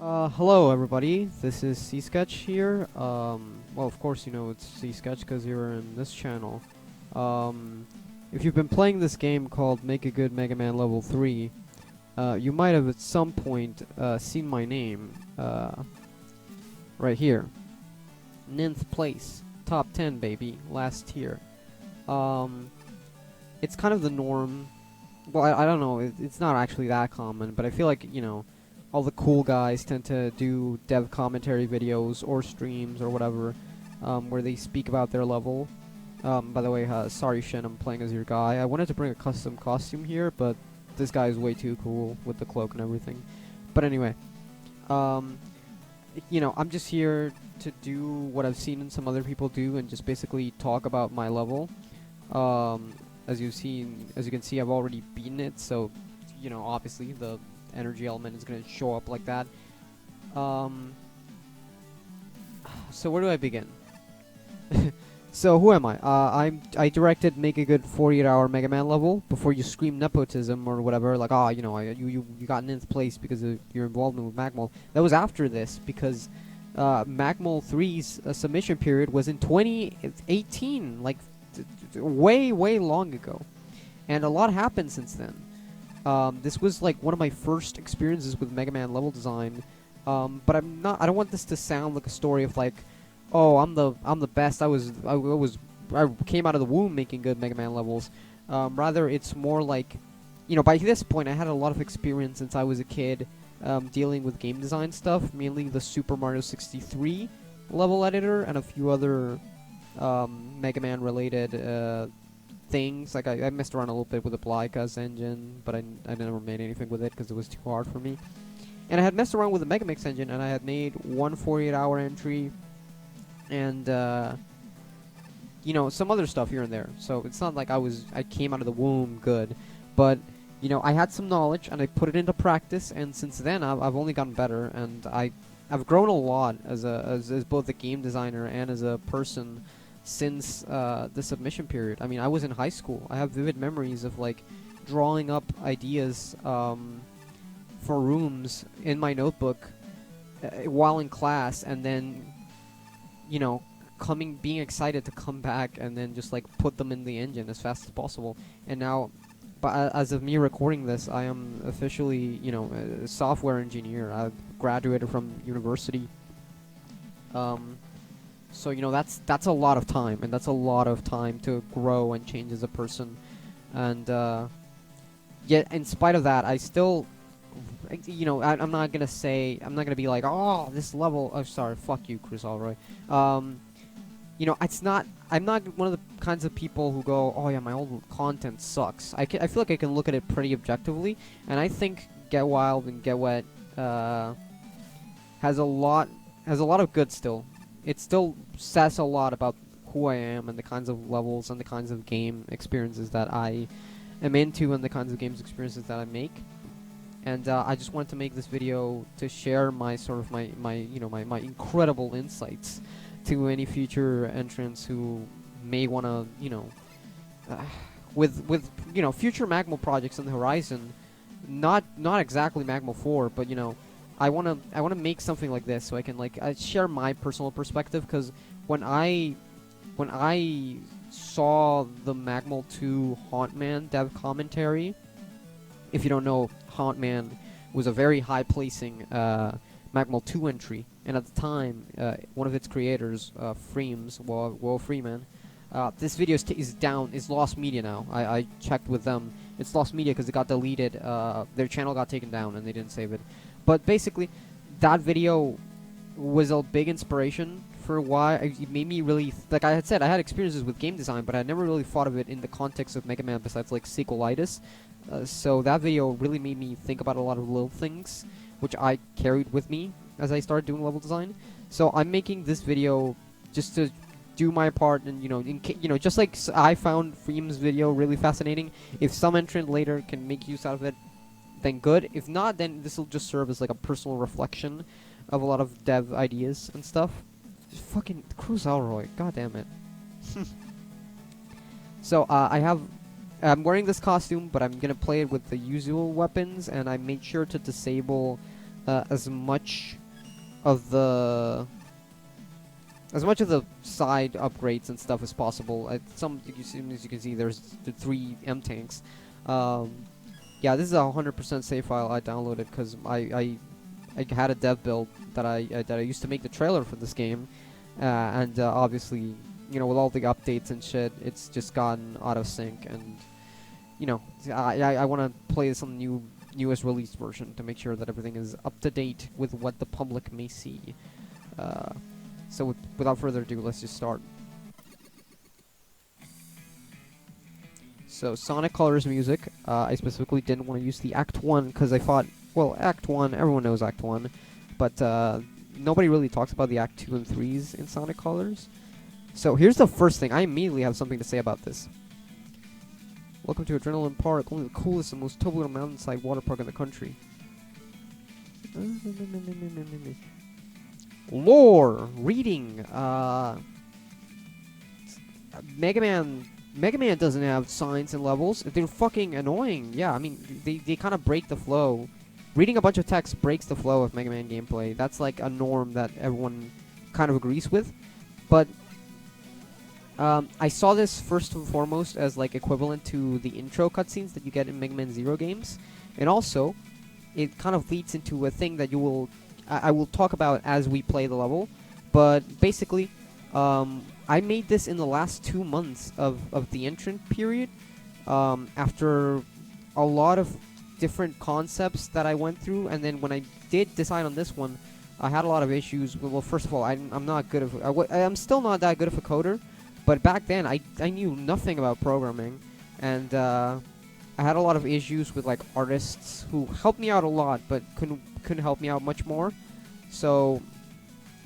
Hello everybody, this is C-Sketch here. Well, of course you know it's C-Sketch because you're in this channel. If you've been playing this game called Make a Good Mega Man Level 3, you might have at some point, seen my name, right here. Ninth place. Top 10, baby. Last tier. It's kind of the norm. Well, I don't know, it's not actually that common, but I feel like, you know, all the cool guys tend to do dev commentary videos or streams or whatever, where they speak about their level. By the way, sorry Shin, I'm playing as your guy. I wanted to bring a custom costume here, but this guy is way too cool with the cloak and everything. But anyway, you know, I'm just here to do what I've seen some other people do and just basically talk about my level. As you can see, I've already beaten it, so, you know, obviously the energy element is going to show up like that. So where do I begin? So who am I? I directed Make a Good 48-hour Mega Man level before you scream nepotism or whatever, like, oh, you know, you got ninth place because of your involvement with MaGMML. That was after this because MaGMML3's submission period was in 2018, like way long ago, and a lot happened since then. This was like one of my first experiences with Mega Man level design, but I don't want this to sound like a story of like, oh, I'm the best. I came out of the womb making good Mega Man levels. Rather, it's more like, you know, by this point I had a lot of experience since I was a kid, dealing with game design stuff, mainly the Super Mario 63 level editor and a few other Mega Man related things. Like I messed around a little bit with the Blyka's engine, but I never made anything with it because it was too hard for me. And I had messed around with the Megamix engine, and I had made one 48-hour entry, and you know, some other stuff here and there. So it's not like I came out of the womb good, but you know, I had some knowledge and I put it into practice, and since then I've only gotten better, and I've grown a lot as both a game designer and as a person since the submission period. I mean, I was in high school. I have vivid memories of like drawing up ideas for rooms in my notebook while in class, and then, you know, being excited to come back and then just like put them in the engine as fast as possible. And now, but as of me recording this, I am officially, you know, a software engineer. I've graduated from university. So, you know, that's a lot of time, and that's a lot of time to grow and change as a person. And yet, in spite of that, I still, you know, I'm not gonna be like, oh, this level. Oh, sorry, fuck you, Chris Alroy. You know, I'm not one of the kinds of people who go, oh yeah, my old content sucks. I feel like I can look at it pretty objectively, and I think Get Wild and Get Wet has a lot of good still. It still says a lot about who I am and the kinds of levels and the kinds of game experiences that I am into and the kinds of games experiences that I make. And I just wanted to make this video to share my sort of my incredible insights to any future entrants who may want to, you know, with you know, future MaGMML projects on the horizon. Not exactly MaGMML 4, but you know, I wanna make something like this so I can like share my personal perspective, because when I saw the MaGMML 2 Hauntman dev commentary, if you don't know, Hauntman was a very high placing MaGMML 2 entry, and at the time one of its creators, Freems, Will Freeman, this video is lost media now. I checked with them. It's lost media because it got deleted. Their channel got taken down and they didn't save it. But basically, that video was a big inspiration for why it made me really, like I had said, I had experiences with game design, but I never really thought of it in the context of Mega Man besides like sequelitis. So that video really made me think about a lot of little things, which I carried with me as I started doing level design. So I'm making this video just to do my part, and you know, just like I found Freem's video really fascinating. If some entrant later can make use out of it, then good. If not, then this will just serve as like a personal reflection of a lot of dev ideas and stuff. Just fucking Cruz Alroy, god damn it. So I'm wearing this costume, but I'm gonna play it with the usual weapons, and I made sure to disable as much of the side upgrades and stuff as possible. As you can see, there's the 3 M tanks. Yeah, this is a 100% save file I downloaded because I had a dev build that I used to make the trailer for this game, and obviously, you know, with all the updates and shit, it's just gotten out of sync, and you know, I want to play this on the newest released version to make sure that everything is up to date with what the public may see. So without further ado, let's just start. So Sonic Colors music, I specifically didn't want to use the Act 1 because I thought, well, Act 1, everyone knows Act 1, but nobody really talks about the Act 2 and 3s in Sonic Colors. So here's the first thing. I immediately have something to say about this. Welcome to Adrenaline Park, only the coolest and most tubular mountainside water park in the country. Lore! Reading! Mega Man doesn't have signs and levels. They're fucking annoying. Yeah, I mean, they kind of break the flow. Reading a bunch of text breaks the flow of Mega Man gameplay. That's like a norm that everyone kind of agrees with. But I saw this first and foremost as like equivalent to the intro cutscenes that you get in Mega Man Zero games. And also, it kind of leads into a thing that I will talk about as we play the level. But basically, I made this in the last 2 months of the entrant period, after a lot of different concepts that I went through, and then when I did decide on this one, I had a lot of issues. Well, first of all, I'm not good of I'm still not that good of a coder, but back then I knew nothing about programming, and I had a lot of issues with like artists who helped me out a lot, but couldn't help me out much more. So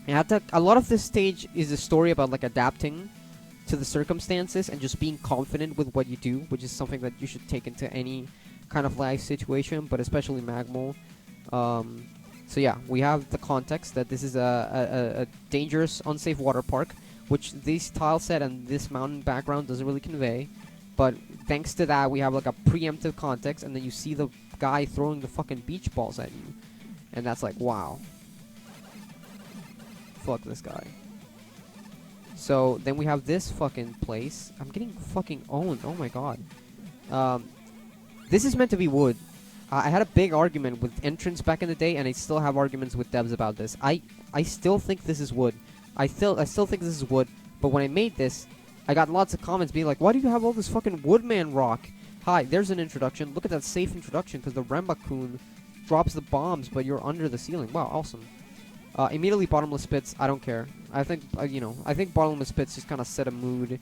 a lot of this stage is a story about like adapting to the circumstances and just being confident with what you do, which is something that you should take into any kind of life situation, but especially MaGMML. So yeah, we have the context that this is a dangerous, unsafe water park, which this tile set and this mountain background doesn't really convey. But thanks to that, we have like a preemptive context, and then you see the guy throwing the fucking beach balls at you, and that's like, wow. Fuck this guy. So then we have this fucking place. I'm getting fucking owned. Oh my god. This is meant to be wood. I had a big argument with entrants back in the day, and I still have arguments with devs about this. I still think this is wood. I still think this is wood. But when I made this, I got lots of comments being like, "Why do you have all this fucking Woodman rock?" Hi, there's an introduction. Look at that safe introduction, because the Rambakun drops the bombs, but you're under the ceiling. Wow, awesome. Immediately bottomless pits, I don't care. I think, I think bottomless pits just kind of set a mood.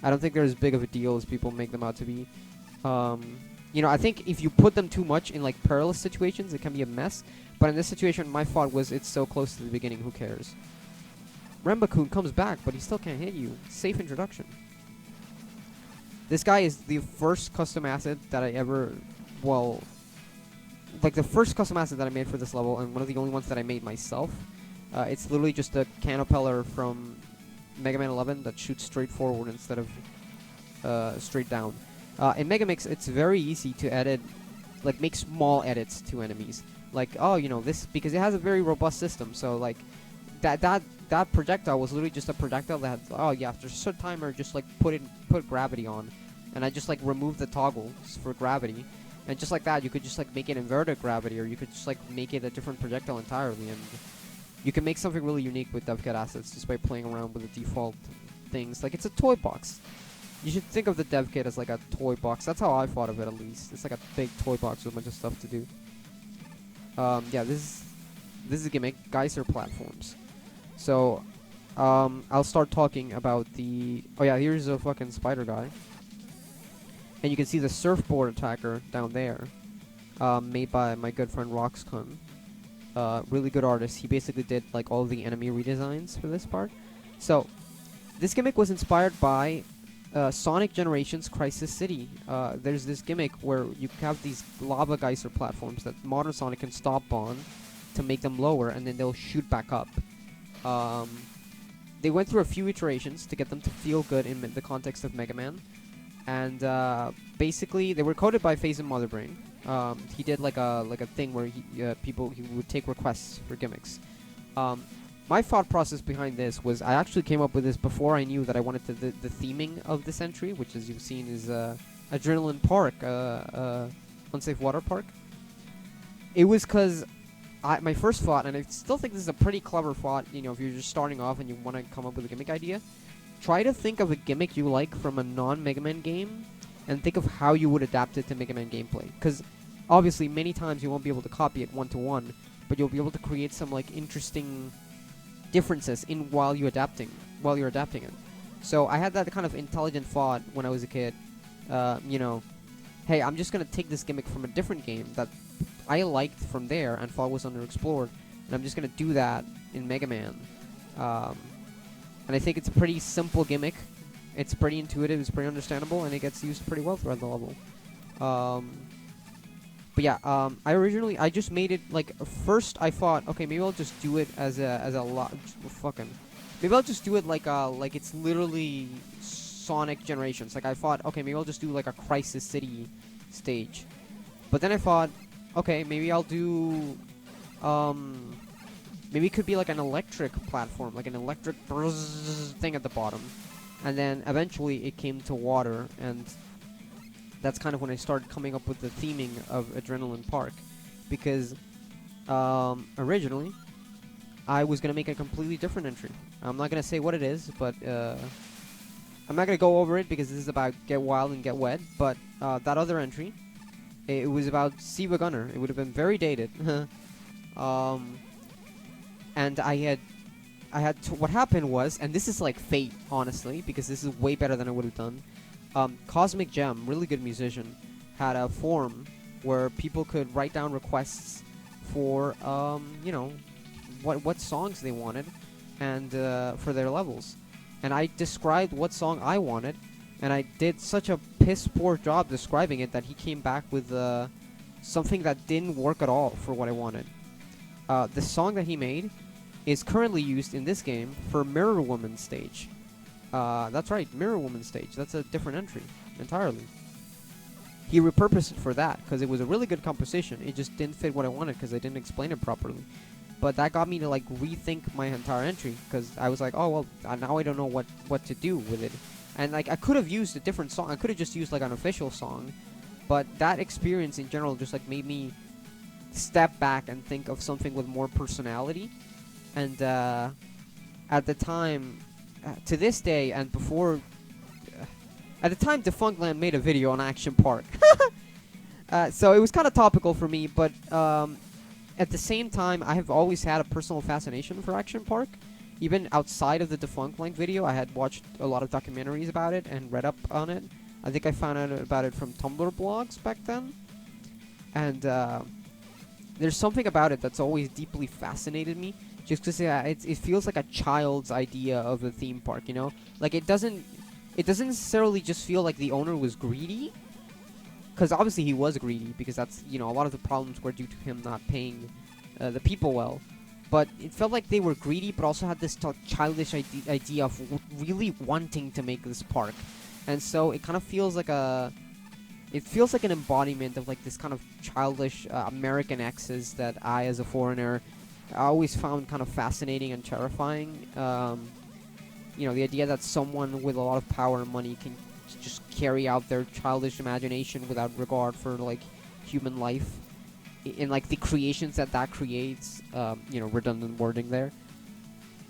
I don't think they're as big of a deal as people make them out to be. I think if you put them too much in, like, perilous situations, it can be a mess. But in this situation, my thought was it's so close to the beginning, who cares? Rambakun comes back, but he still can't hit you. Safe introduction. This guy is the first custom asset that I ever, like the first custom asset that I made for this level, and one of the only ones that I made myself. It's literally just a canopeller from Mega Man 11 that shoots straight forward instead of straight down. In Mega Mix, it's very easy to edit, like make small edits to enemies. Like, oh, this, because it has a very robust system. So like that projectile was literally just a projectile that had, oh yeah, after a certain timer, just like put gravity on, and I just like removed the toggles for gravity. And just like that, you could just like make it inverted gravity, or you could just like make it a different projectile entirely, and you can make something really unique with DevKit assets just by playing around with the default things. Like, it's a toy box. You should think of the DevKit as like a toy box. That's how I thought of it, at least. It's like a big toy box with a bunch of stuff to do. Yeah, this is a gimmick. Geyser platforms. So, I'll start talking about the... Oh yeah, here's a fucking spider guy. And you can see the surfboard attacker down there, made by my good friend Roxcon. Really good artist. He basically did like all the enemy redesigns for this part. So, this gimmick was inspired by Sonic Generations Crisis City. There's this gimmick where you have these lava geyser platforms that modern Sonic can stop on to make them lower, and then they'll shoot back up. They went through a few iterations to get them to feel good in the context of Mega Man. And basically, they were coded by FaZe and Motherbrain. He did like a thing where he would take requests for gimmicks. My thought process behind this was I actually came up with this before I knew that I wanted the theming of this entry, which as you've seen is Adrenaline Park, unsafe water park. It was because my first thought, and I still think this is a pretty clever thought, you know, if you're just starting off and you want to come up with a gimmick idea, try to think of a gimmick you like from a non-Mega Man game, and think of how you would adapt it to Mega Man gameplay. Because obviously, many times you won't be able to copy it one-to-one, but you'll be able to create some like interesting differences in while you're adapting it. So I had that kind of intelligent thought when I was a kid. You know, hey, I'm just gonna take this gimmick from a different game that I liked from there and thought was underexplored, and I'm just gonna do that in Mega Man. And I think it's a pretty simple gimmick. It's pretty intuitive, it's pretty understandable, and it gets used pretty well throughout the level. But yeah, I just made it, like, first I thought, okay, maybe I'll just do it as a lot, maybe I'll just do it like it's literally Sonic Generations. Like, I thought, okay, maybe I'll just do, like, a Crisis City stage. But then I thought, okay, maybe I'll do, maybe it could be like an electric platform, like an electric thing at the bottom. And then eventually it came to water, and that's kind of when I started coming up with the theming of Adrenaline Park. Because originally, I was going to make a completely different entry. I'm not going to say what it is, but I'm not going to go over it because this is about Get Wild and Get Wet. But that other entry, it was about Siva Gunner. It would have been very dated. And what happened was, and this is like fate, honestly, because this is way better than I would have done. Cosmic Gem, really good musician, had a forum where people could write down requests for, you know, what songs they wanted, and for their levels. And I described what song I wanted, and I did such a piss poor job describing it that he came back with something that didn't work at all for what I wanted. The song that he made is currently used in this game for Mirror Woman stage. That's right, Mirror Woman stage. That's a different entry entirely. He repurposed it for that because it was a really good composition. It just didn't fit what I wanted because I didn't explain it properly. But that got me to like rethink my entire entry because I was like, oh well, now I don't know what to do with it. And like I could have used a different song. I could have just used like an official song. But that experience in general just like made me step back and think of something with more personality. And at the time, to this day and before, at the time Defunctland made a video on Action Park. So it was kind of topical for me, but at the same time, I have always had a personal fascination for Action Park. Even outside of the Defunctland video, I had watched a lot of documentaries about it and read up on it. I think I found out about it from Tumblr blogs back then. And there's something about it that's always deeply fascinated me. Just because it feels like a child's idea of a theme park, you know? Like, it doesn't necessarily just feel like the owner was greedy. Because obviously he was greedy, because that's, you know, a lot of the problems were due to him not paying the people well. But it felt like they were greedy, but also had this childish idea of really wanting to make this park. And so it kind of feels like it feels like an embodiment of like this kind of childish American excess that I, as a foreigner, I always found kind of fascinating and terrifying. You know, the idea that someone with a lot of power and money can just carry out their childish imagination without regard for like human life, and like the creations that creates. You know, redundant wording there.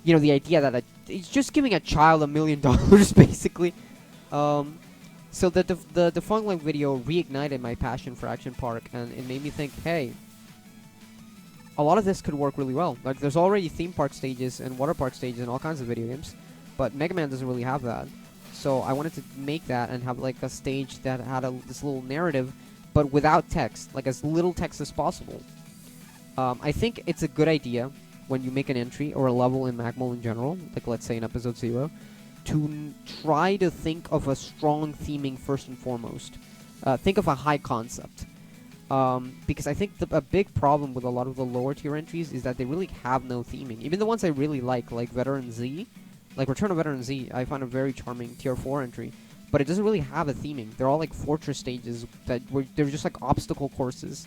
You know, the idea that it's just giving a child $1 million basically. So the Defunctland video reignited my passion for Action Park, and it made me think, hey, a lot of this could work really well. Like, there's already theme park stages and water park stages in all kinds of video games, but Mega Man doesn't really have that. So I wanted to make that and have like a stage that had this little narrative, but without text, like as little text as possible. I think it's a good idea when you make an entry or a level in MaGMML in general, like let's say in episode 0, to try to think of a strong theming first and foremost. Think of a high concept. Because I think a big problem with a lot of the lower tier entries is that they really have no theming. Even the ones I really like Veteran Z, like Return of Veteran Z, I find a very charming tier 4 entry. but it doesn't really have a theming. They're all like fortress stages they're just like obstacle courses.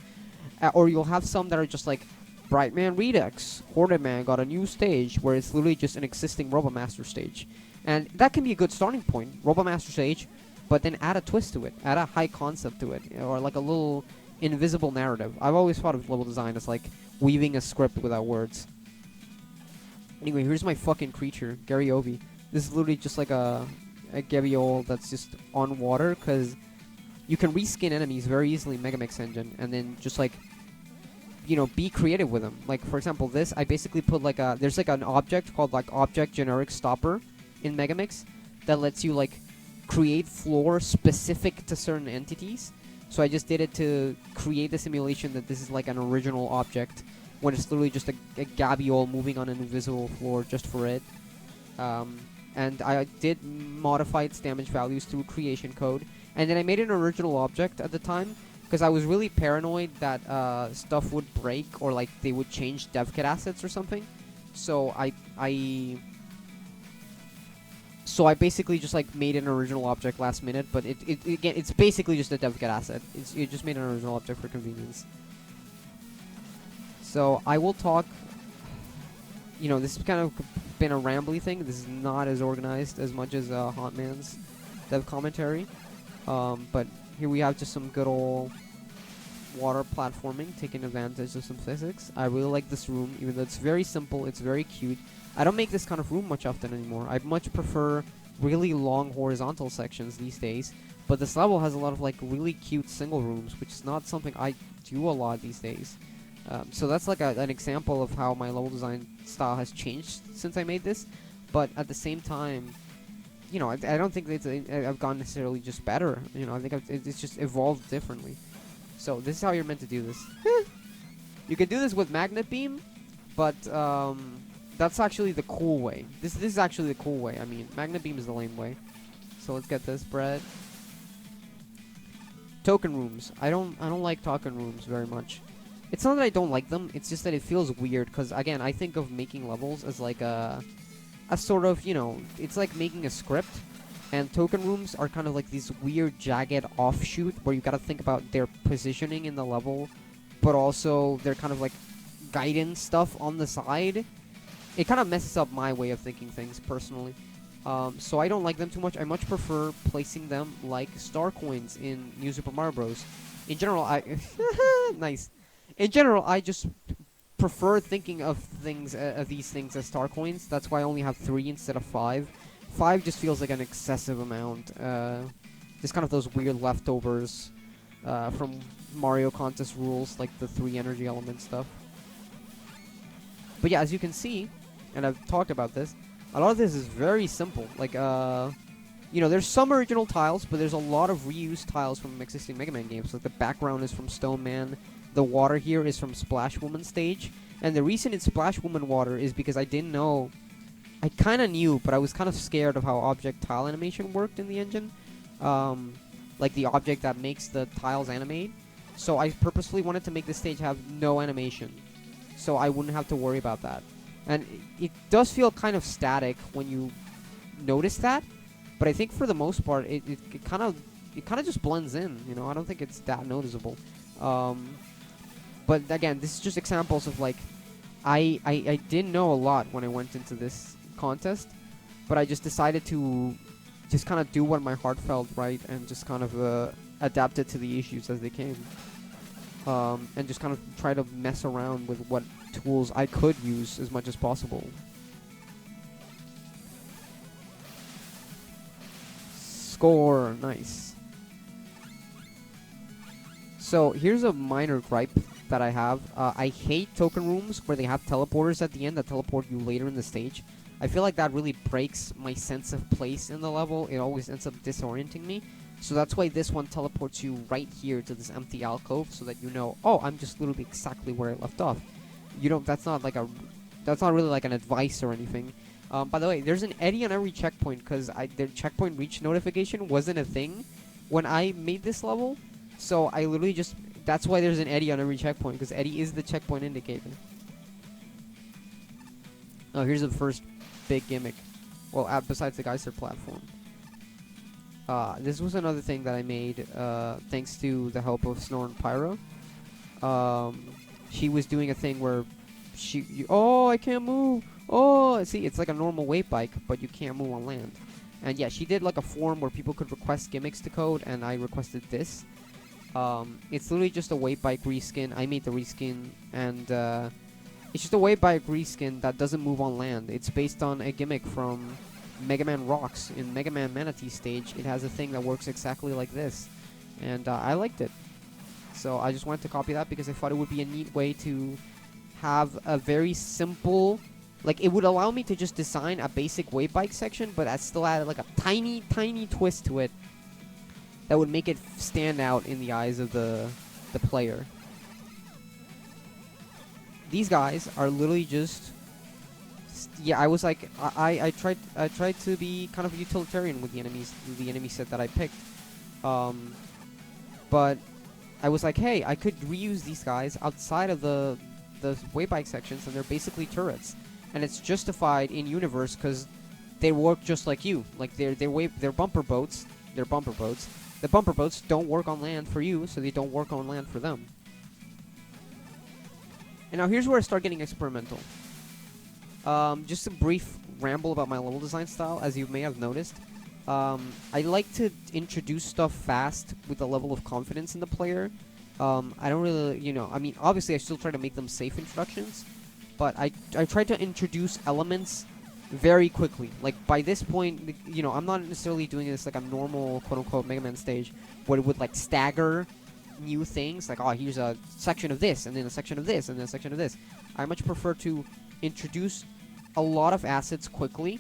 Or you'll have some that are just like Brightman Redux, Hoarded Man got a new stage where it's literally just an existing Robomaster stage. And that can be a good starting point, Robomaster stage, but then add a twist to it, add a high concept to it, or like a little invisible narrative. I've always thought of level design as like weaving a script without words. Anyway, here's my fucking creature, Garyobi. This is literally just like a Gaviol that's just on water, because you can reskin enemies very easily in MegaMix Engine, and then just like, you know, be creative with them. Like, for example, this, I basically put like there's like an object called like Object Generic Stopper in MegaMix that lets you like create floor specific to certain entities. So I just did it to create the simulation that this is like an original object, when it's literally just a Gabiole moving on an invisible floor just for it. And I did modify its damage values through creation code. And then I made an original object at the time, because I was really paranoid that stuff would break, or like they would change dev kit assets or something. So I basically just like made an original object last minute, but again, it's basically just a dev kit asset. It just made an original object for convenience. So I will talk, you know, this has kind of been a rambly thing. This is not as organized as much as Hotman's dev commentary. But here we have just some good old water platforming, taking advantage of some physics. I really like this room, even though it's very simple, it's very cute. I don't make this kind of room much often anymore. I much prefer really long horizontal sections these days, but this level has a lot of like really cute single rooms, which is not something I do a lot these days. So that's like an example of how my level design style has changed since I made this, but at the same time, you know, I don't think I've gone necessarily just better. You know, I think it's just evolved differently. So this is how you're meant to do this. You can do this with Magnet Beam, but that's actually the cool way. This is actually the cool way. I mean, Magnet Beam is the lame way. So let's get this bread. Token rooms. I don't like token rooms very much. It's not that I don't like them, it's just that it feels weird, because again, I think of making levels as like a sort of, you know, it's like making a script, and token rooms are kind of like these weird jagged offshoot where you gotta think about their positioning in the level, but also they're kind of like guidance stuff on the side. It kind of messes up my way of thinking things, personally. So I don't like them too much. I much prefer placing them like star coins in New Super Mario Bros. In general, nice. In general, I just prefer thinking of things, these things as star coins. That's why I only have 3 instead of 5. 5 just feels like an excessive amount. Just kind of those weird leftovers from Mario Contest rules, like the 3 energy element stuff. But yeah, as you can see, and I've talked about this, a lot of this is very simple. Like, you know, there's some original tiles, but there's a lot of reused tiles from existing Mega Man games. Like the background is from Stone Man. The water here is from Splash Woman stage. And the reason it's Splash Woman water is because I didn't know... I kind of knew, but I was kind of scared of how object tile animation worked in the engine. Like the object that makes the tiles animate. So I purposefully wanted to make this stage have no animation, so I wouldn't have to worry about that. And it does feel kind of static when you notice that, but I think for the most part, it kind of just blends in. You know, I don't think it's that noticeable. But again, this is just examples of like, I didn't know a lot when I went into this contest, but I just decided to just kind of do what my heart felt right, and just kind of adapt it to the issues as they came. And just kind of try to mess around with what tools I could use as much as possible. Score, nice. So here's a minor gripe that I have. I hate token rooms where they have teleporters at the end that teleport you later in the stage. I feel like that really breaks my sense of place in the level. It always ends up disorienting me. So that's why this one teleports you right here to this empty alcove, so that you know, oh, I'm just literally exactly where I left off. You know, that's not really like an advice or anything. By the way, there's an eddy on every checkpoint, because the checkpoint reach notification wasn't a thing when I made this level. So I literally just, that's why there's an eddy on every checkpoint, because eddy is the checkpoint indicator. Oh, here's the first big gimmick. Well, besides the Geyser platform. This was another thing that I made thanks to the help of Snore and Pyro. She was doing a thing where oh, I can't move. Oh, see, it's like a normal wave bike, but you can't move on land. And yeah, she did like a forum where people could request gimmicks to code, and I requested this. It's literally just a wave bike reskin. I made the reskin, and it's just a wave bike reskin that doesn't move on land. It's based on a gimmick from Mega Man Rocks. In Mega Man Manatee stage, it has a thing that works exactly like this, and I liked it. So I just wanted to copy that because I thought it would be a neat way to have a very simple, like, it would allow me to just design a basic wave bike section, but I still added like a tiny, tiny twist to it that would make it stand out in the eyes of the player. These guys are literally just, yeah, I was like, I tried to be kind of utilitarian with the enemy set that I picked, but I was like, hey, I could reuse these guys outside of the wave bike sections, and they're basically turrets, and it's justified in universe because they work just like you. Like they're bumper boats. They're bumper boats. The bumper boats don't work on land for you, so they don't work on land for them. And now here's where I start getting experimental. Just a brief ramble about my level design style, as you may have noticed. I like to introduce stuff fast with a level of confidence in the player. I don't really, I mean, obviously I still try to make them safe introductions, but I try to introduce elements very quickly. Like, by this point, I'm not necessarily doing this like a normal, quote-unquote, Mega Man stage, where it would, like, stagger new things, like, oh, here's a section of this, and then a section of this, and then a section of this. I much prefer to introduce a lot of assets quickly,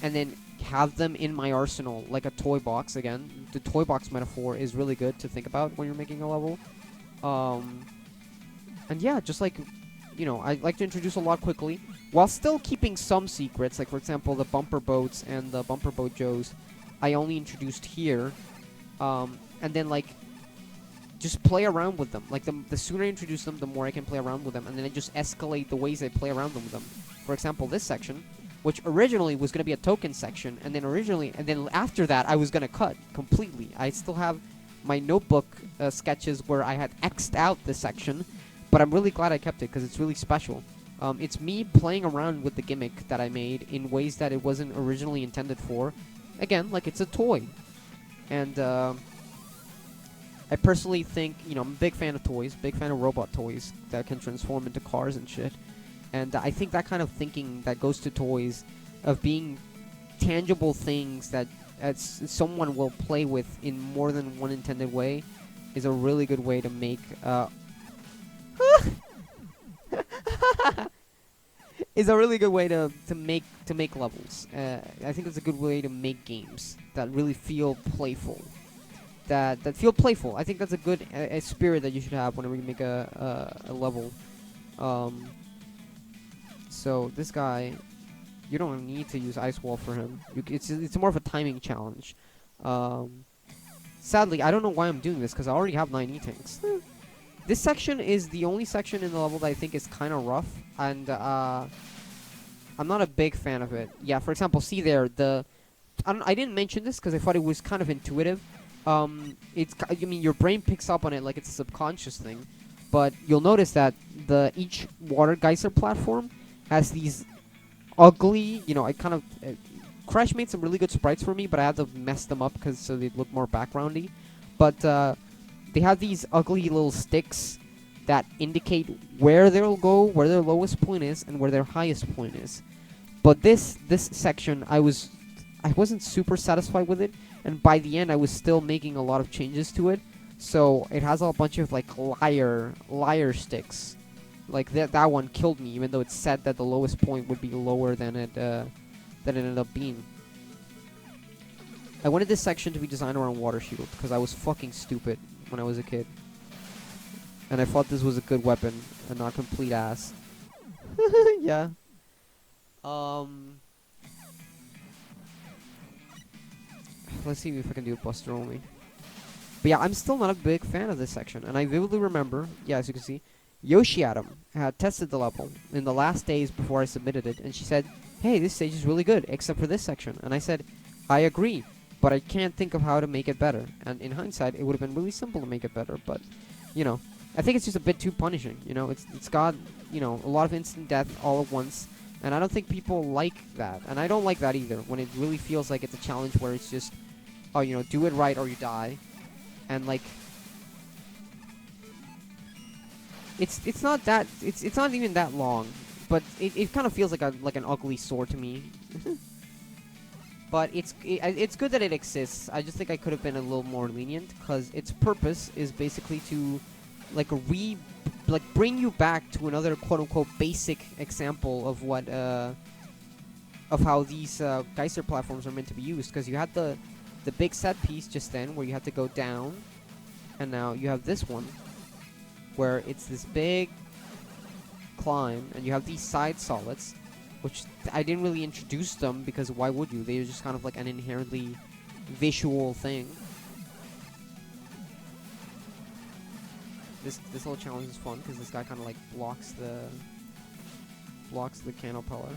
and then have them in my arsenal, like a toy box. Again, the toy box metaphor is really good to think about when you're making a level. And yeah, just like, I like to introduce a lot quickly, while still keeping some secrets, like, for example, the bumper boats and the bumper boat Joes, I only introduced here, and then, like, just play around with them. Like, the sooner I introduce them, the more I can play around with them, and then I just escalate the ways I play around with them. For example, this section, which originally was going to be a token section, and then after that, I was going to cut completely. I still have my notebook sketches where I had X'd out this section, but I'm really glad I kept it because it's really special. It's me playing around with the gimmick that I made in ways that it wasn't originally intended for. Again, like, it's a toy. And I personally think, I'm a big fan of toys, big fan of robot toys that can transform into cars and shit. And I think that kind of thinking that goes to toys, of being tangible things that someone will play with in more than one intended way, is a really good way to make is a really good way to make levels. I think it's a good way to make games that really feel playful. That feel playful. I think that's a good a spirit that you should have whenever you make a level. So this guy, you don't need to use Ice Wall for him. It's more of a timing challenge. Sadly, I don't know why I'm doing this, because I already have 9 E-Tanks. This section is the only section in the level that I think is kind of rough, and I'm not a big fan of it. Yeah, for example, see there, I didn't mention this because I thought it was kind of intuitive. I mean, your brain picks up on it like it's a subconscious thing, but you'll notice that each water geyser platform has these ugly, Crash made some really good sprites for me, but I had to mess them up so they look more backgroundy. But they have these ugly little sticks that indicate where they'll go, where their lowest point is, and where their highest point is. But this section, I wasn't super satisfied with it, and by the end I was still making a lot of changes to it. So it has a bunch of like liar sticks. Like that one killed me, even though it said that the lowest point would be lower than it ended up being. I wanted this section to be designed around Water Shield because I was fucking stupid when I was a kid, and I thought this was a good weapon and not complete ass. Yeah. Let's see if I can do it Buster only. But yeah, I'm still not a big fan of this section, and I vividly remember, yeah, as you can see, Yoshi Adam had tested the level in the last days before I submitted it, and she said, hey, this stage is really good, except for this section. And I said, I agree. but I can't think of how to make it better. And in hindsight, it would have been really simple to make it better, but, you know, I think it's just a bit too punishing, you know? It's got, you know, a lot of instant death all at once, and I don't think people like that. And I don't like that either, when it really feels like it's a challenge where it's just, oh, you know, do it right or you die. And, like, it's not that, it's not even that long, but it kind of feels like an ugly sword to me. But it's good that it exists. I just think I could have been a little more lenient, because its purpose is basically to, like, bring you back to another quote-unquote basic example of what, of how these, Geyser platforms are meant to be used. Because you had the big set piece just then, where you had to go down, and now you have this one, where it's this big climb, and you have these side solids, which I didn't really introduce them, because why would you? They're just kind of like an inherently visual thing. This little challenge is fun, because this guy kind of like blocks the canopella.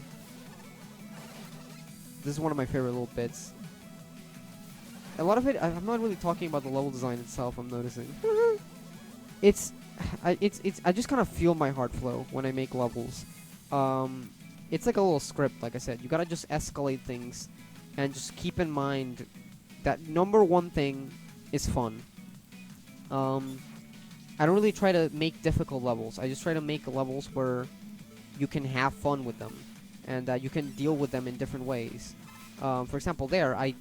This is one of my favorite little bits. A lot of it, I'm not really talking about the level design itself, I'm noticing. I just kind of feel my heart flow when I make levels. It's like a little script, like I said. You gotta just escalate things, and just keep in mind that number one thing is fun. I don't really try to make difficult levels. I just try to make levels where you can have fun with them, and you can deal with them in different ways. For example, there, I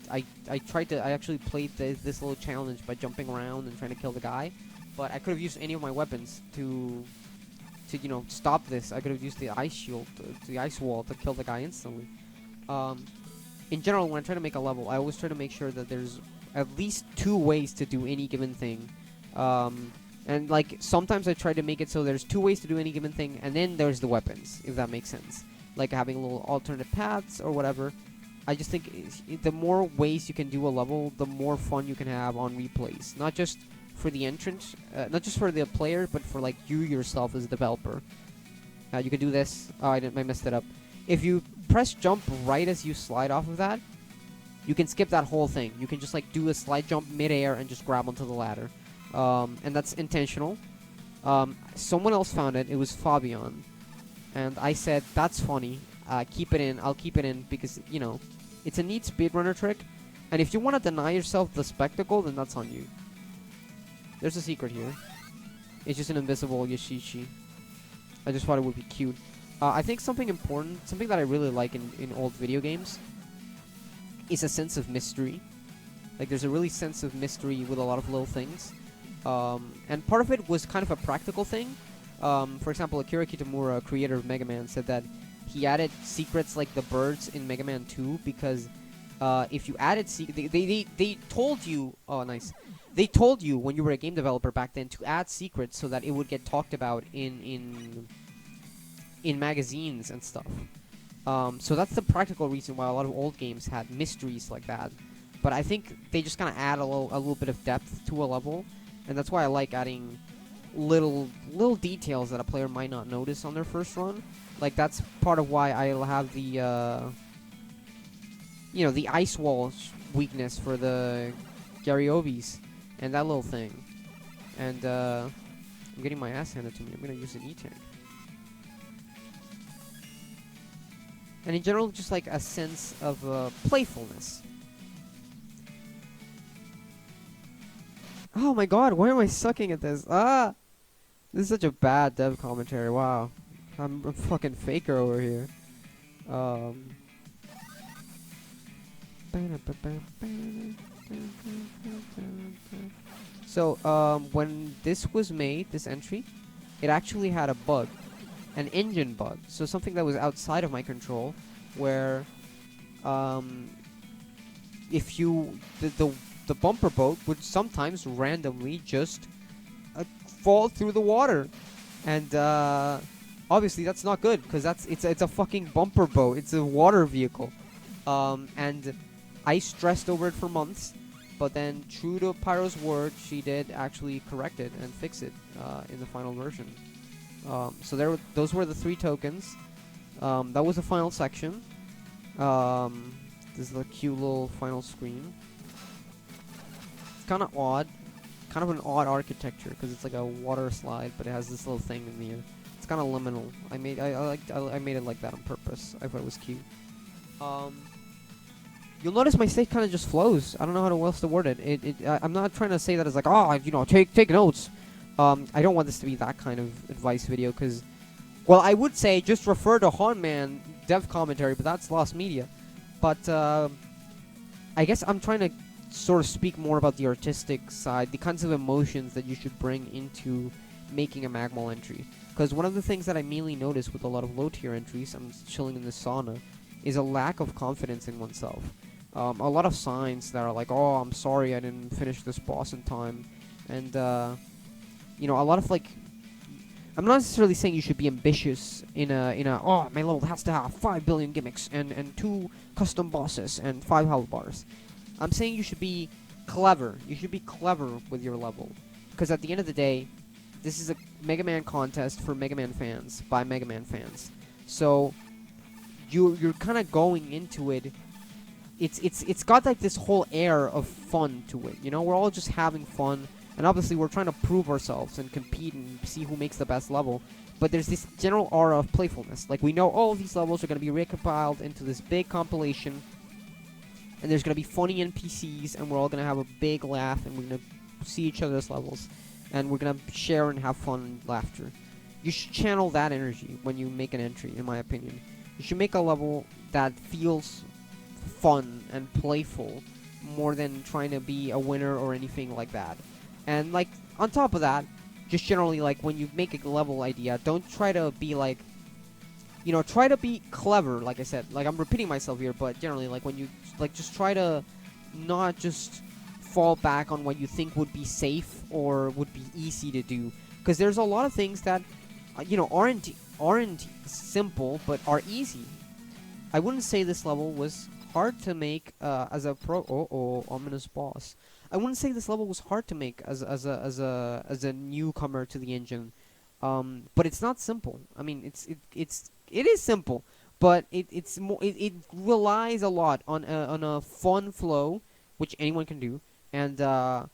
actually played this little challenge by jumping around and trying to kill the guy, but I could have used any of my weapons to you know, stop this. I could have used the ice shield, the ice wall, to kill the guy instantly. In general, when I try to make a level, I always try to make sure that there's at least 2 ways to do any given thing. And, like, sometimes I try to make it so there's 2 ways to do any given thing, and then there's the weapons, if that makes sense. Like having little alternate paths or whatever. I just think the more ways you can do a level, the more fun you can have on replays. Not just for the entrant, not just for the player, but for, like, you yourself as a developer. You can do this. Oh, I messed it up. If you press jump right as you slide off of that, you can skip that whole thing. You can just, like, do a slide jump mid-air and just grab onto the ladder. And that's intentional. Someone else found it. It was Fabian. And I said, that's funny. Keep it in. I'll keep it in because, you know, it's a neat speedrunner trick. And if you want to deny yourself the spectacle, then that's on you. There's a secret here. It's just an invisible Yashishi. I just thought it would be cute. I think something important, something that I really like in old video games, is a sense of mystery. Like, there's a really sense of mystery with a lot of little things. And part of it was kind of a practical thing. For example, Akira Kitamura, creator of Mega Man, said that he added secrets like the birds in Mega Man 2 because if you added they told you, oh nice, they told you when you were a game developer back then to add secrets so that it would get talked about in magazines and stuff. So that's the practical reason why a lot of old games had mysteries like that. But I think they just kind of add a little bit of depth to a level, and that's why I like adding little details that a player might not notice on their first run. Like, that's part of why I'll have the you know, the ice wall weakness for the Garyobies and that little thing. And I'm getting my ass handed to me. I'm gonna use an E-tank. And in general, just like a sense of playfulness. Oh my god, why am I sucking at this? Ah! This is such a bad dev commentary, wow. I'm a fucking faker over here. So, when this was made, this entry, it actually had a bug. An engine bug. So something that was outside of my control, where, if you... The bumper boat would sometimes randomly just fall through the water. And, obviously that's not good, because it's a fucking bumper boat. It's a water vehicle. And I stressed over it for months, but then true to Pyro's word, she did actually correct it and fix it in the final version. So those were the 3 tokens. That was the final section. This is the cute little final screen. It's kind of odd. Kind of an odd architecture because it's like a water slide, but it has this little thing in the air. It's kind of liminal. I made it like that on purpose. I thought it was cute. You'll notice my state kind of just flows. I don't know how else to word it. I'm not trying to say that as like, oh, you know, take notes. I don't want this to be that kind of advice video because, well, I would say just refer to Haunman dev commentary, but that's lost media. But I guess I'm trying to sort of speak more about the artistic side, the kinds of emotions that you should bring into making a MaGMML entry. Because one of the things that I mainly notice with a lot of low-tier entries, I'm chilling in the sauna, is a lack of confidence in oneself. A lot of signs that are like, oh, I'm sorry I didn't finish this boss in time. And, you know, a lot of, like, I'm not necessarily saying you should be ambitious in a oh, my level has to have 5 billion gimmicks and 2 custom bosses and 5 health bars. I'm saying you should be clever. You should be clever with your level. Because at the end of the day, this is a Mega Man contest for Mega Man fans, by Mega Man fans. So, you're kind of going into it. It's got like this whole air of fun to it. You know, we're all just having fun. And obviously we're trying to prove ourselves and compete and see who makes the best level. But there's this general aura of playfulness. Like, we know all of these levels are going to be recompiled into this big compilation. And there's going to be funny NPCs, and we're all going to have a big laugh, and we're going to see each other's levels. And we're going to share and have fun and laughter. You should channel that energy when you make an entry, in my opinion. You should make a level that feels fun and playful more than trying to be a winner or anything like that. And, like, on top of that, just generally, like, when you make a level idea, don't try to be, like, you know, try to be clever, like I said. Like, I'm repeating myself here, but generally, like, when you, like, just try to not just fall back on what you think would be safe or would be easy to do. Because there's a lot of things that, you know, aren't simple, but are easy. I wouldn't say this level was hard to make as a pro. Ominous boss. I wouldn't say this level was hard to make as a newcomer to the engine, but it's not simple. I mean, it is simple, but it relies a lot on a fun flow, which anyone can do, and a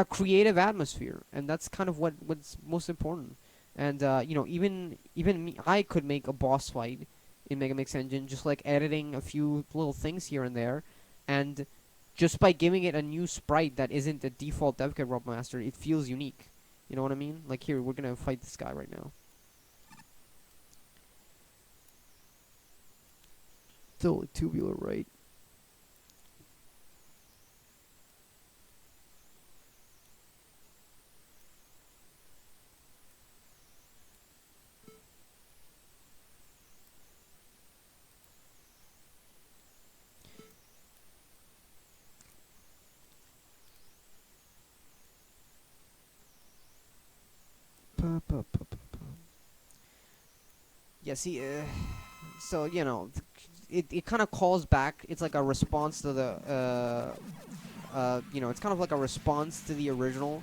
creative atmosphere, and that's kind of what's most important. And you know, even me, I could make a boss fight in MegaMix Engine, just like editing a few little things here and there, and just by giving it a new sprite that isn't a default DevKit Robmaster, it feels unique. You know what I mean? Like, here, we're gonna fight this guy right now. Still a tubular, right? Yeah, see, so, you know, it kind of calls back. It's like a response to the, you know, it's kind of like a response to the original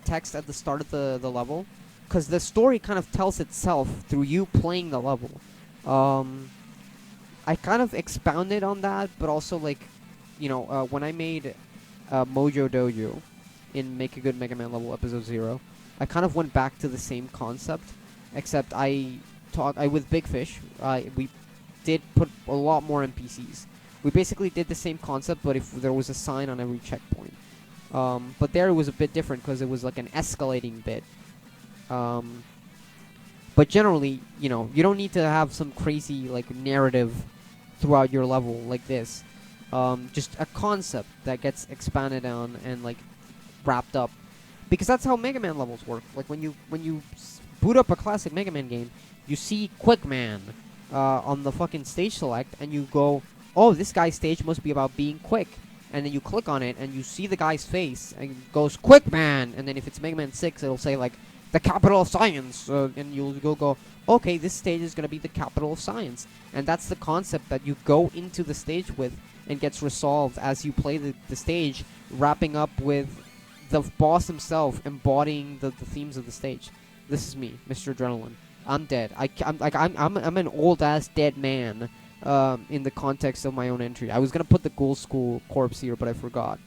text at the start of the level. Because the story kind of tells itself through you playing the level. I kind of expounded on that, but also, like, you know, when I made Mojo Dojo in Make a Good Mega Man Level Episode 0, I kind of went back to the same concept, except with Big Fish, we did put a lot more NPCs. We basically did the same concept, but if there was a sign on every checkpoint. But there it was a bit different because it was like an escalating bit. But generally, you know, you don't need to have some crazy like narrative throughout your level like this. Just a concept that gets expanded on and like wrapped up, because that's how Mega Man levels work. Like when you boot up a classic Mega Man game, you see Quick Man on the fucking stage select, and you go, oh, this guy's stage must be about being quick. And then you click on it, and you see the guy's face, and it goes, Quick Man! And then if it's Mega Man 6, it'll say, like, the capital of science, and you'll go, okay, this stage is going to be the capital of science. And that's the concept that you go into the stage with, and gets resolved as you play the stage, wrapping up with the boss himself embodying the themes of the stage. This is me, Mr. Adrenaline. I'm dead. I'm an old-ass dead man. In the context of my own entry. I was gonna put the Ghoul School corpse here, but I forgot.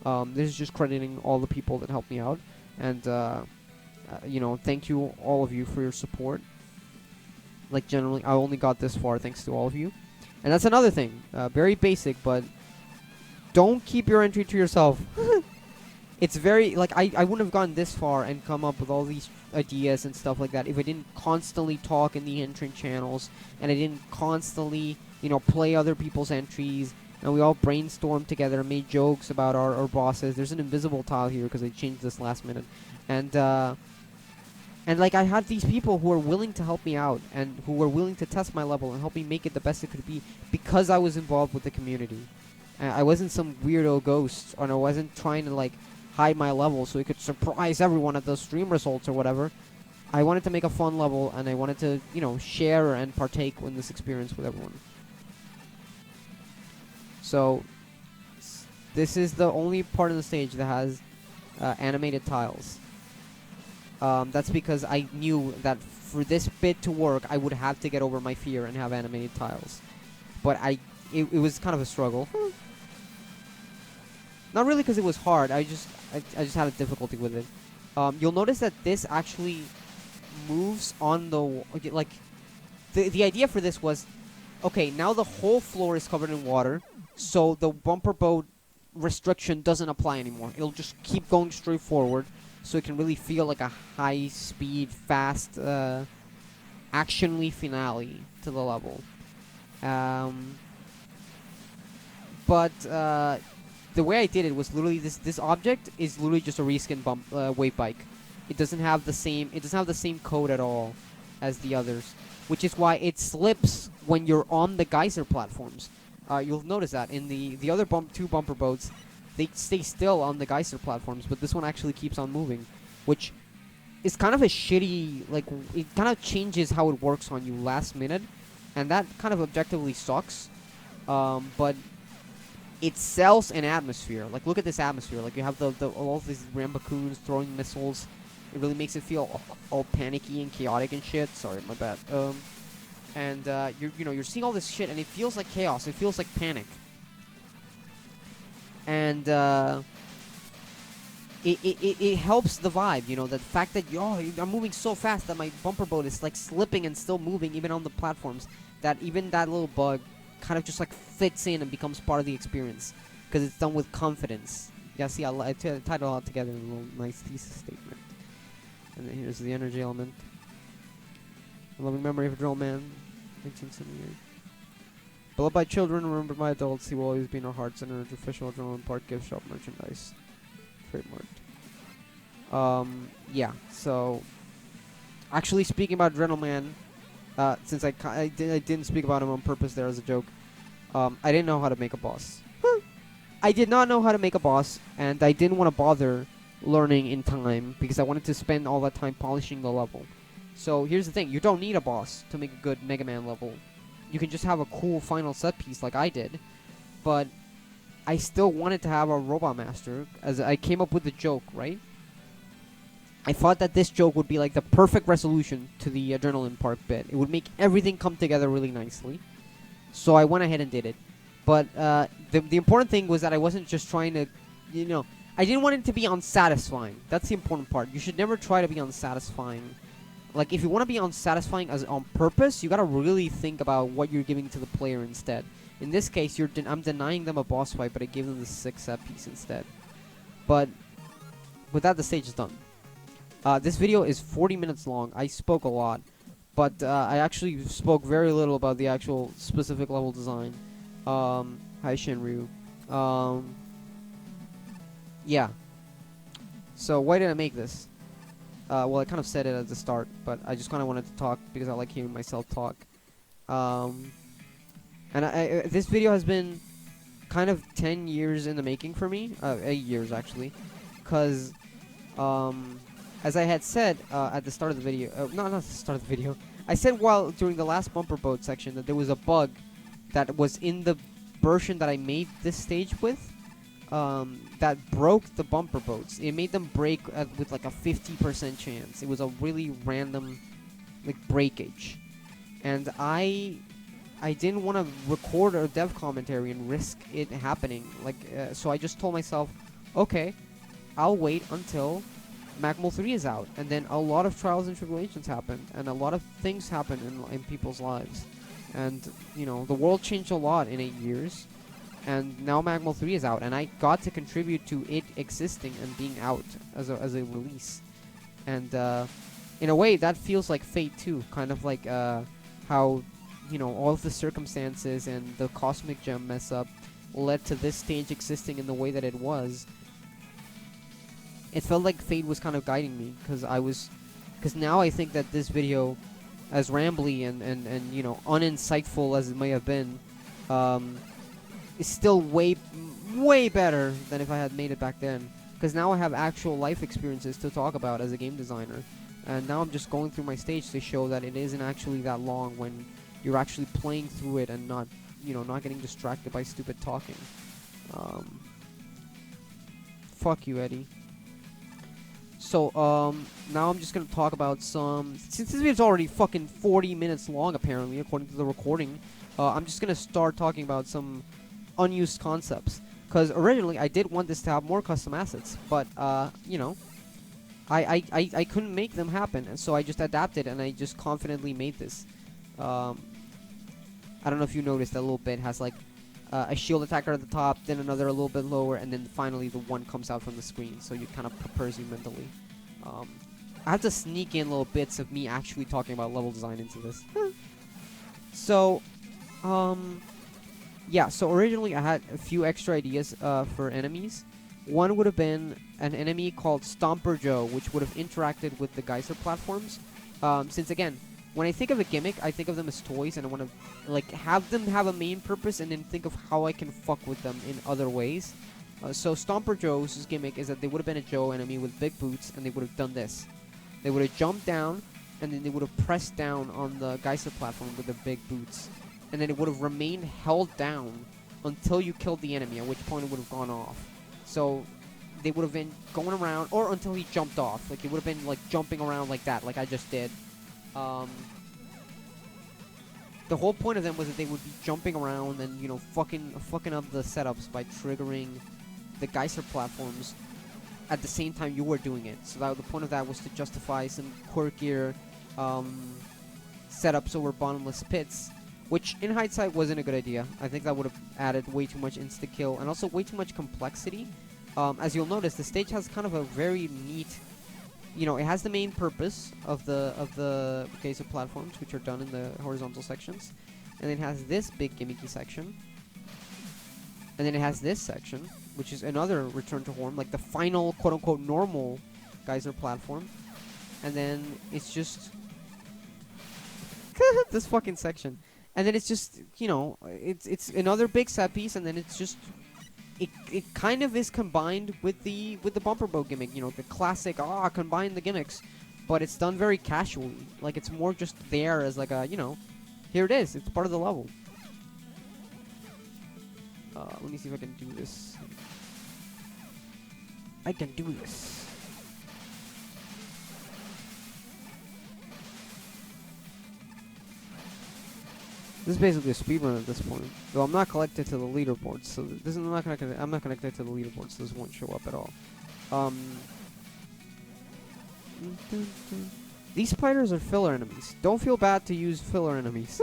This is just crediting all the people that helped me out, and you know, thank you all of you for your support. Like generally, I only got this far thanks to all of you, and that's another thing, very basic, but don't keep your entry to yourself. It's very, like, I wouldn't have gone this far and come up with all these ideas and stuff like that if I didn't constantly talk in the entrant channels, and I didn't constantly, you know, play other people's entries, and we all brainstormed together and made jokes about our bosses. There's an invisible tile here because I changed this last minute, and like, I had these people who were willing to help me out, and who were willing to test my level and help me make it the best it could be, because I was involved with the community. I wasn't some weirdo ghost, or I wasn't trying to, like, hide my level so it could surprise everyone at the stream results or whatever. I wanted to make a fun level, and I wanted to, you know, share and partake in this experience with everyone. So, this is the only part of the stage that has animated tiles. That's because I knew that for this bit to work, I would have to get over my fear and have animated tiles. But it was kind of a struggle. Not really because it was hard, I just had a difficulty with it. You'll notice that this actually moves on the... Like, the idea for this was, okay, now the whole floor is covered in water, so the bumper boat restriction doesn't apply anymore. It'll just keep going straight forward, so it can really feel like a high-speed, fast, actionly finale to the level. But the way I did it was literally this object is literally just a reskin wave bike. It doesn't have the same code at all as the others, which is why it slips when you're on the geyser platforms. You'll notice that in the other two bumper boats, they stay still on the geyser platforms, but this one actually keeps on moving, which is kind of a shitty, like, it kind of changes how it works on you last minute, and that kind of objectively sucks. But it sells an atmosphere. Like, look at this atmosphere. Like, you have all these Rambacoons throwing missiles. It really makes it feel all panicky and chaotic and shit. Sorry, my bad. And you're seeing all this shit, and it feels like chaos. It feels like panic. And it helps the vibe. You know, the fact that I'm moving so fast that my bumper boat is like slipping and still moving even on the platforms. That even that little bug kind of just like fits in and becomes part of the experience because it's done with confidence. Yeah, see, I tied it all together in a little nice thesis statement. And then here's the energy element. A loving memory of a drill man, 1978. Beloved by children, remembered by adults, he will always be in our hearts and an official Adrenaline Park gift shop merchandise. Trademarked. Yeah, so actually speaking about Adrenaline Man, since I didn't speak about him on purpose there as a joke, I didn't know how to make a boss. I did not know how to make a boss, and I didn't want to bother learning in time because I wanted to spend all that time polishing the level. So here's the thing, you don't need a boss to make a good Mega Man level. You can just have a cool final set piece like I did, but I still wanted to have a Robot Master, as I came up with the joke, right? I thought that this joke would be like the perfect resolution to the Adrenaline Park bit. It would make everything come together really nicely. So I went ahead and did it. But the important thing was that I wasn't just trying to, I didn't want it to be unsatisfying. That's the important part. You should never try to be unsatisfying. Like, if you want to be unsatisfying on purpose, you gotta really think about what you're giving to the player instead. In this case, I'm denying them a boss fight, but I gave them the 6 set piece instead. But with that, the stage is done. This video is 40 minutes long. I spoke a lot, but I actually spoke very little about the actual specific level design. Hi Shinryu. Yeah. So why did I make this? Well, I kind of said it at the start, but I just kind of wanted to talk because I like hearing myself talk. And this video has been kind of 10 years in the making for me. 8 years, actually. Because, as I had said at the start of the video, not the start of the video. I said during the last bumper boat section that there was a bug that was in the version that I made this stage with. That broke the bumper boats. It made them break with like a 50% chance. It was a really random, like, breakage. And I didn't want to record a dev commentary and risk it happening. Like, so I just told myself, okay, I'll wait until MaGMML3 is out, and then a lot of trials and tribulations happen, and a lot of things happen in people's lives, and you know, the world changed a lot in 8 years, and now MaGMML3 is out, and I got to contribute to it existing and being out as a release, and in a way that feels like fate too, kind of like how, you know, all of the circumstances and the cosmic gem mess up led to this stage existing in the way that it was. It felt like fate was kind of guiding me, because now I think that this video, as rambly and you know, uninsightful as it may have been, is still way better than if I had made it back then. Because now I have actual life experiences to talk about as a game designer, and now I'm just going through my stage to show that it isn't actually that long when you're actually playing through it and not, you know, not getting distracted by stupid talking. Fuck you, Eddie. So, now I'm just gonna talk about some... Since this video's already fucking 40 minutes long, apparently, according to the recording, I'm just gonna start talking about some unused concepts. Because originally, I did want this to have more custom assets, but, you know, I couldn't make them happen, and so I just adapted, and I just confidently made this. I don't know if you noticed, that little bit has, like, a shield attacker at the top, then another a little bit lower, and then finally the one comes out from the screen, so it kind of prepares you mentally. I have to sneak in little bits of me actually talking about level design into this. So, yeah, so originally I had a few extra ideas for enemies. One would have been an enemy called Stomper Joe, which would have interacted with the geyser platforms. Since, again, when I think of a gimmick, I think of them as toys, and I want to, like, have them have a main purpose and then think of how I can fuck with them in other ways. So Stomper Joe's gimmick is that they would have been a Joe enemy with big boots, and they would have done this. They would have jumped down, and then they would have pressed down on the geyser platform with their big boots. And then it would have remained held down until you killed the enemy, at which point it would have gone off. So they would have been going around, or until he jumped off. Like, it would have been, like, jumping around like that, like I just did. The whole point of them was that they would be jumping around and, you know, fucking up the setups by triggering the geyser platforms at the same time you were doing it. So that the point of that was to justify some quirkier setups over bottomless pits, which in hindsight wasn't a good idea. I think that would have added way too much insta-kill and also way too much complexity. As you'll notice, the stage has kind of a very neat... You know, it has the main purpose of the geyser platforms, which are done in the horizontal sections, and it has this big gimmicky section, and then it has this section, which is another return to form, like the final quote-unquote normal geyser platform, and then it's just this fucking section, and then it's just, you know, it's another big set piece, and then it's just. It kind of is combined with the bumper boat gimmick, you know, the classic, combine the gimmicks, but it's done very casually. Like, it's more just there as like a, you know, here it is, it's part of the level. Let me see if I can do this. I can do this. This is basically a speedrun at this point, though I'm not connected to the leaderboards, so this is I'm not connected to the leaderboards, so this won't show up at all. These spiders are filler enemies. Don't feel bad to use filler enemies.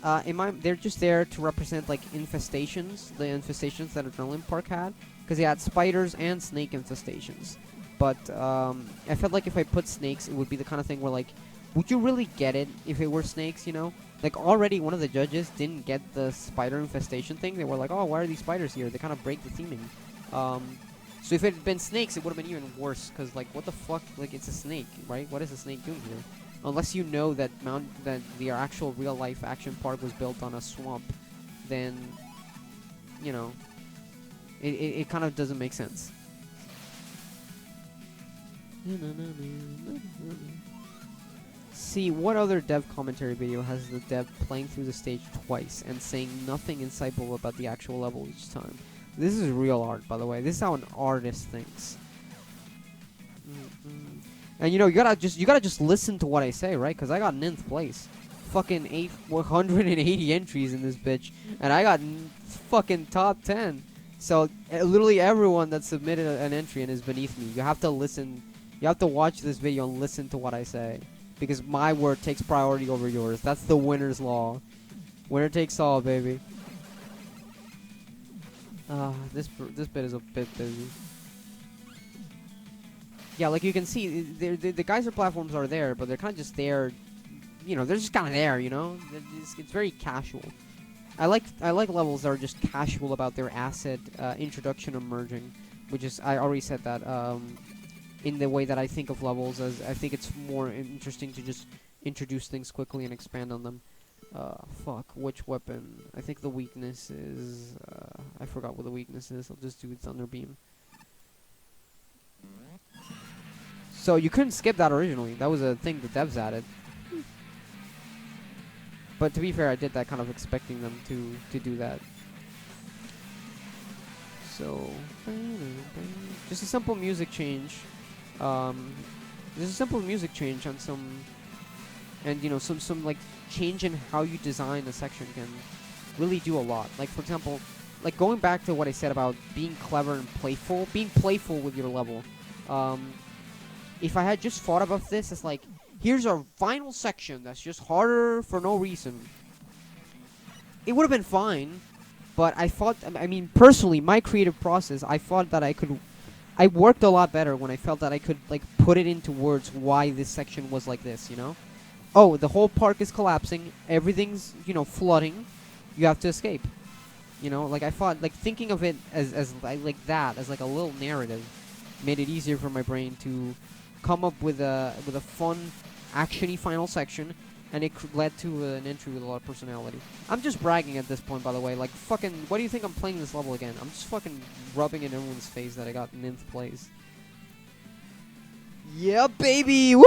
They're just there to represent like infestations, the infestations that Adrenaline Park had, because they had spiders and snake infestations. But I felt like if I put snakes, it would be the kind of thing where, like, would you really get it if it were snakes, you know? Like, already one of the judges didn't get the spider infestation thing. They were like, oh, why are these spiders here? They kind of break the theming. So if it had been snakes, it would have been even worse, because, like, what the fuck? Like, it's a snake, right? What is a snake doing here? Unless you know that the actual real-life action park was built on a swamp, then, you know, it kind of doesn't make sense. See, what other dev commentary video has the dev playing through the stage twice and saying nothing insightful about the actual level each time? This is real art, by the way. This is how an artist thinks. And you know, you gotta just listen to what I say, right? Because I got 9th place. Fucking 180 entries in this bitch, and I got fucking top 10. So literally everyone that submitted an entry and is beneath me, you have to listen. You have to watch this video and listen to what I say, because my word takes priority over yours. That's the winner's law. Winner takes all, baby. This bit is a bit busy. Yeah, like you can see, the geyser platforms are there, but they're kind of just there. You know, they're just kind of there. You know, it's very casual. I like levels that are just casual about their asset introduction and merging, which is, I already said that in the way that I think of levels, as I think it's more interesting to just introduce things quickly and expand on them. Fuck, which weapon? I think the weakness is, I forgot what the weakness is. I'll just do Thunder Beam. So you couldn't skip that originally. That was a thing the devs added. But to be fair, I did that kind of expecting them to do that. So, just a simple music change. Just a simple music change on some, and you know, some like change in how you design a section can really do a lot. Like for example, like going back to what I said about being clever and playful, being playful with your level. If I had just thought about this as like, here's our final section that's just harder for no reason, it would have been fine. But I thought, I mean, personally, my creative process, I thought that I worked a lot better when I felt that I could, like, put it into words why this section was like this, you know? Oh, the whole park is collapsing, everything's, you know, flooding, you have to escape. You know, like, I thought, like, thinking of it as like that, as, like, a little narrative, made it easier for my brain to come up with a fun, action-y final section, and it led to an entry with a lot of personality. I'm just bragging at this point, by the way. Like, fucking, what do you think I'm playing this level again? I'm just fucking rubbing in everyone's face that I got 9th place. Yeah, baby! Woo!